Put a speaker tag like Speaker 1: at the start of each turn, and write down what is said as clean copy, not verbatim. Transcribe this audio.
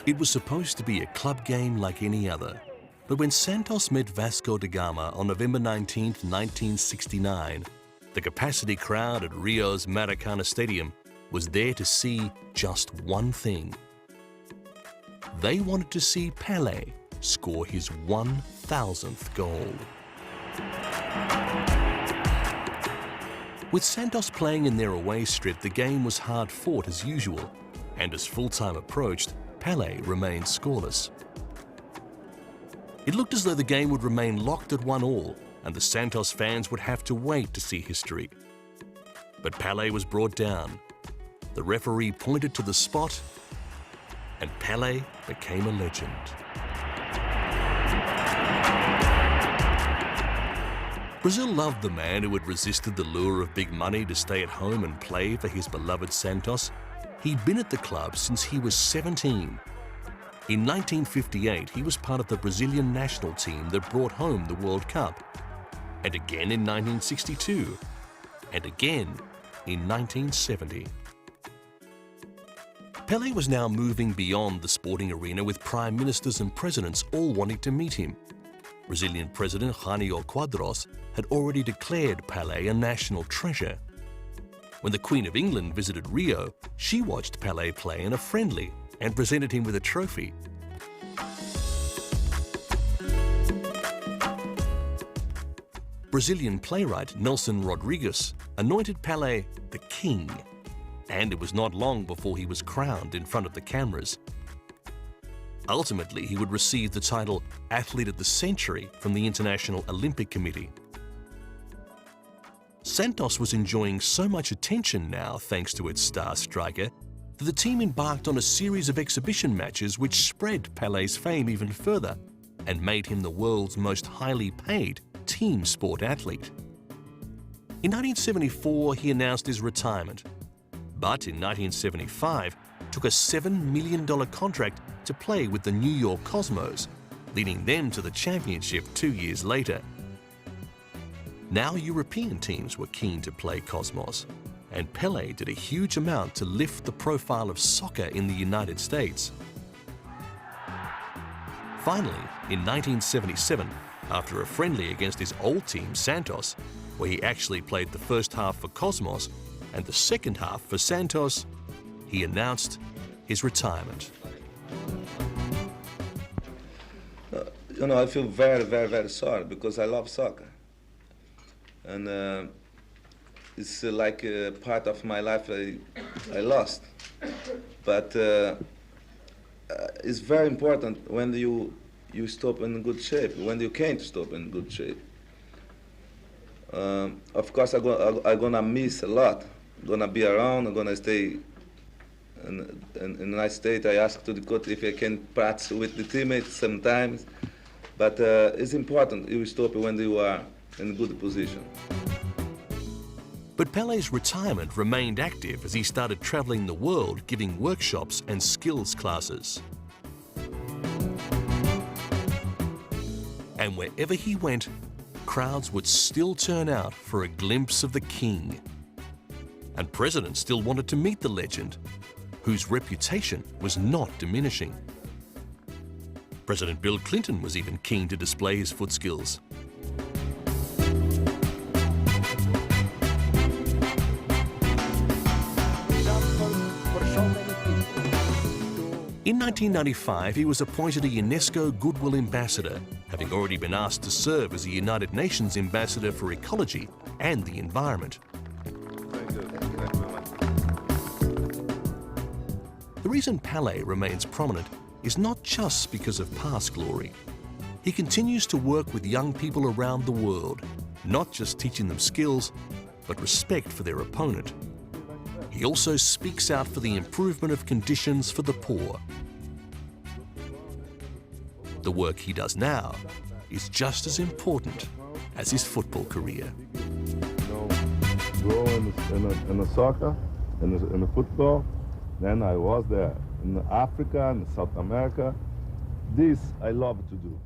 Speaker 1: It was supposed to be a club game like any other, but when Santos met Vasco da Gama on November 19, 1969, the capacity crowd at Rio's Maracanã Stadium was there to see just one thing. They wanted to see Pelé score his 1,000th goal. With Santos playing in their away strip, the game was hard fought as usual, and as full-time approached, Pelé remained scoreless. It looked as though the game would remain locked at 1-1, and the Santos fans would have to wait to see history. But Pelé was brought down. The referee pointed to the spot, and Pelé became a legend. Brazil loved the man who had resisted the lure of big money to stay at home and play for his beloved Santos. He'd been at the club since he was 17. In 1958, he was part of the Brazilian national team that brought home the World Cup, and again in 1962, and again in 1970. Pelé was now moving beyond the sporting arena, with prime ministers and presidents all wanting to meet him. Brazilian President Jânio Quadros had already declared Pelé a national treasure. When the Queen of England visited Rio, she watched Pelé play in a friendly and presented him with a trophy. Brazilian playwright Nelson Rodrigues anointed Pelé the king, and it was not long before he was crowned in front of the cameras. Ultimately, he would receive the title Athlete of the Century from the International Olympic Committee. Santos was enjoying so much attention now, thanks to its star striker, that the team embarked on a series of exhibition matches which spread Pelé's fame even further and made him the world's most highly paid team sport athlete. In 1974, he announced his retirement, but in 1975, took a $7 million contract to play with the New York Cosmos, leading them to the championship 2 years later. Now European teams were keen to play Cosmos, and Pelé did a huge amount to lift the profile of soccer in the United States. Finally, in 1977, after a friendly against his old team Santos, where he actually played the first half for Cosmos and the second half for Santos, he announced his retirement.
Speaker 2: You know, I feel very, very, very sorry because I love soccer. And it's like a part of my life I lost. But it's very important when you stop in good shape, when you can't stop in good shape. Of course, I'm gonna miss a lot. I'm gonna be around, I'm gonna stay in a nice state. I asked to the coach if I can practice with the teammates sometimes. But it's important you stop when you are in a good position.
Speaker 1: But Pelé's retirement remained active as he started traveling the world giving workshops and skills classes. And wherever he went, crowds would still turn out for a glimpse of the king. And presidents still wanted to meet the legend, whose reputation was not diminishing. President Bill Clinton was even keen to display his foot skills. In 1995, he was appointed a UNESCO Goodwill Ambassador, having already been asked to serve as a United Nations Ambassador for Ecology and the Environment. The reason Pelé remains prominent is not just because of past glory. He continues to work with young people around the world, not just teaching them skills, but respect for their opponent. He also speaks out for the improvement of conditions for the poor. The work he does now is just as important as his football career.
Speaker 3: Grow in the soccer, in the football, then I was there. In Africa and South America, this I love to do.